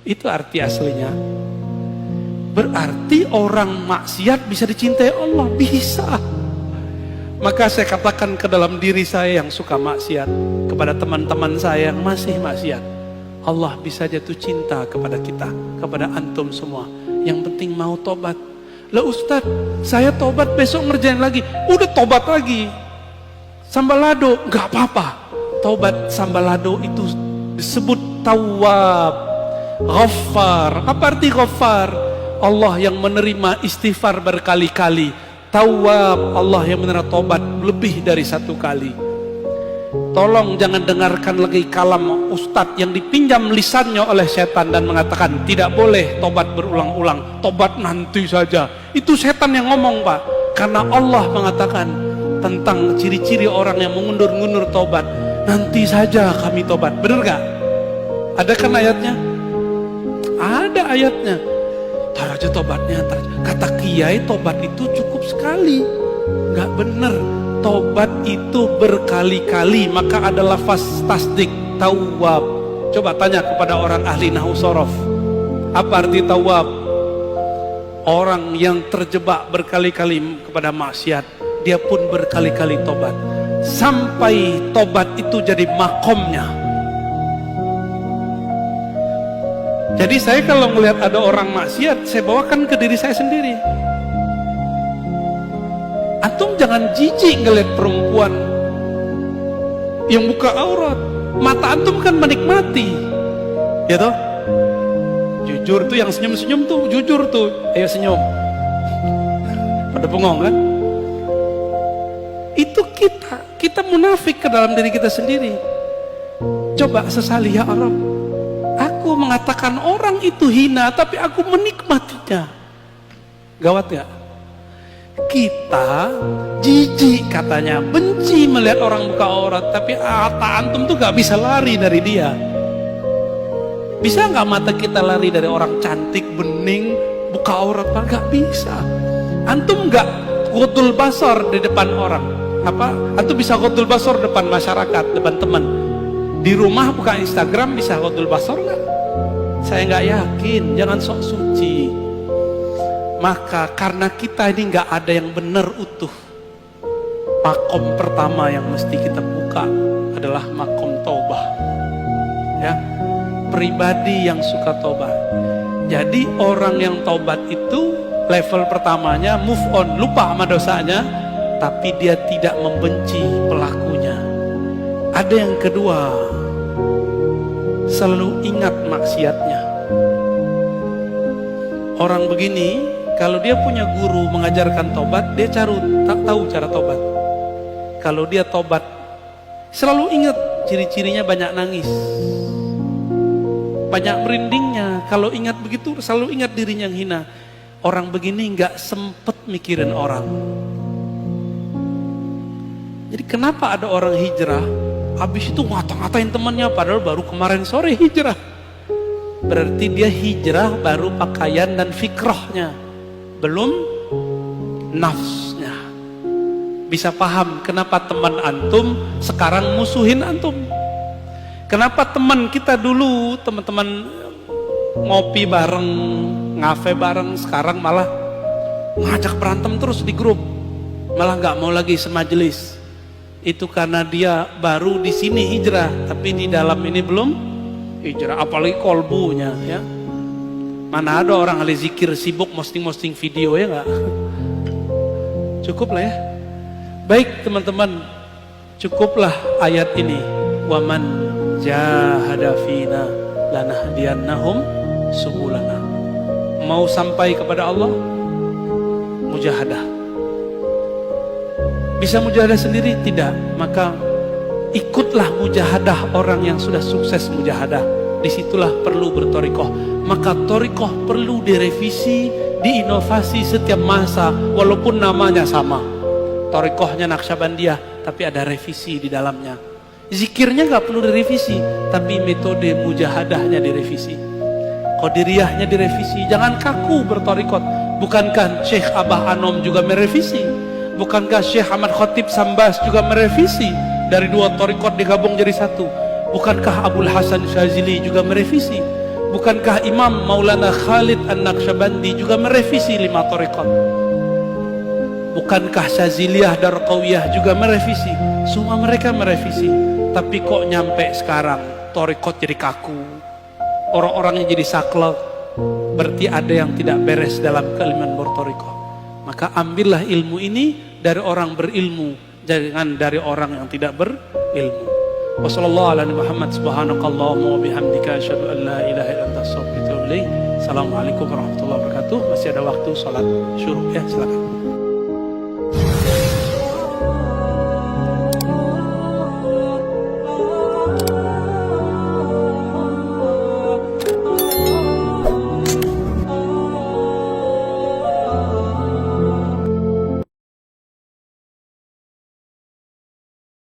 Itu arti aslinya. Berarti orang maksiat bisa dicintai Allah, bisa. Maka saya katakan ke dalam diri saya yang suka maksiat, kepada teman-teman saya yang masih maksiat, Allah bisa jatuh cinta kepada kita, kepada antum semua. Yang penting mau tobat. Lah Ustadz, saya tobat besok ngerjain lagi. Udah tobat lagi. Sambalado, gak apa-apa. Tobat sambalado itu disebut tawab, ghaffar. Apa arti ghaffar? Allah yang menerima istighfar berkali-kali. Tawab, Allah yang menerima tobat lebih dari satu kali. Tolong jangan dengarkan lagi kalam ustadz yang dipinjam lisannya oleh setan dan mengatakan tidak boleh tobat berulang-ulang, tobat nanti saja. Itu setan yang ngomong, Pak. Karena Allah mengatakan tentang ciri-ciri orang yang mengundur-undur tobat, nanti saja kami tobat. Benar gak? Ada kan ayatnya? Ada ayatnya. Tar aja tobatnya, tar. Kata kiai tobat itu cukup sekali. Gak bener. Tobat itu berkali-kali. Maka ada lafaz tasdik, tawab. Coba tanya kepada orang ahli nahwu sorof, apa arti tawab? Orang yang terjebak berkali-kali kepada maksiat, dia pun berkali-kali tobat sampai tobat itu jadi makomnya. Jadi saya kalau melihat ada orang maksiat, saya bawakan ke diri saya sendiri. Antum jangan jijik ngelihat perempuan yang buka aurat. Mata antum kan menikmati, ya toh? Jujur tuh yang senyum-senyum tuh, jujur tuh. Ayo senyum. Pada bengong kan? Itu kita munafik ke dalam diri kita sendiri. Coba sesali, ya Allah, aku mengatakan orang itu hina, tapi aku menikmatinya. Gawat gak? Kita jijik katanya, benci melihat orang buka aurat, tapi mata antum tuh gak bisa lari dari dia. Bisa gak mata kita lari dari orang cantik, bening, buka aurat? Gak bisa. Antum gak ghadul basar di depan orang. Apa? Antum bisa ghadul basar depan masyarakat, depan teman. Di rumah buka Instagram bisa ghadul basar gak? Saya gak yakin. Jangan sok suci. Maka karena kita ini nggak ada yang benar utuh, makom pertama yang mesti kita buka adalah makom taubah. Ya, pribadi yang suka tobat. Jadi orang yang tobat itu level pertamanya move on, lupa sama dosanya, tapi dia tidak membenci pelakunya. Ada yang kedua, selalu ingat maksiatnya. Orang begini, kalau dia punya guru mengajarkan tobat, dia tak tahu cara tobat. Kalau dia tobat, selalu ingat ciri-cirinya banyak nangis, banyak merindingnya. Kalau ingat begitu, selalu ingat dirinya yang hina. Orang begini nggak sempet mikirin orang. Jadi kenapa ada orang hijrah, habis itu ngata-ngatain temannya, padahal baru kemarin sore hijrah. Berarti dia hijrah baru pakaian dan fikrahnya, belum nafsnya. Bisa paham kenapa teman antum sekarang musuhin antum. Kenapa teman kita dulu, teman-teman ngopi bareng, ngafe bareng, sekarang malah ngajak berantem terus di grup, malah nggak mau lagi semajelis. Itu karena dia baru di sini hijrah, tapi di dalam ini belum hijrah. Apalagi kolbunya, ya. Mana ada orang ahli zikir sibuk posting video, ya nggak? Cukup lah ya. Baik teman-teman, cukuplah ayat ini. Waman jahada fina lanahdiyannahum subulana. Mau sampai kepada Allah, mujahadah. Bisa mujahadah sendiri? Tidak. Maka ikutlah mujahadah orang yang sudah sukses mujahadah. Disitulah perlu bertorikoh. Maka torikoh perlu direvisi, diinovasi setiap masa, walaupun namanya sama. Torikohnya Naqsyabandiyah, tapi ada revisi di dalamnya. Zikirnya gak perlu direvisi, tapi metode mujahadahnya direvisi. Qadiriyahnya direvisi. Jangan kaku bertorikot. Bukankah Syekh Abah Anom juga merevisi? Bukankah Syekh Ahmad Khatib Sambas juga merevisi? Dari dua torikot digabung jadi satu. Bukankah Abul Hasan Syazili juga merevisi? Bukankah Imam Maulana Khalid An-Naqsyabandi juga merevisi 5 thariqat? Bukankah Syaziliyah Darqawiyah juga merevisi? Semua mereka merevisi. Tapi kok nyampe sekarang thariqat jadi kaku, orang-orangnya jadi saklek? Berarti ada yang tidak beres dalam kalimat berthariqah. Maka ambillah ilmu ini dari orang berilmu, jangan dari orang yang tidak berilmu. Wassalamualaikum warahmatullahi wabarakatuh. Masih ada waktu sholat syuruk ya, silakan.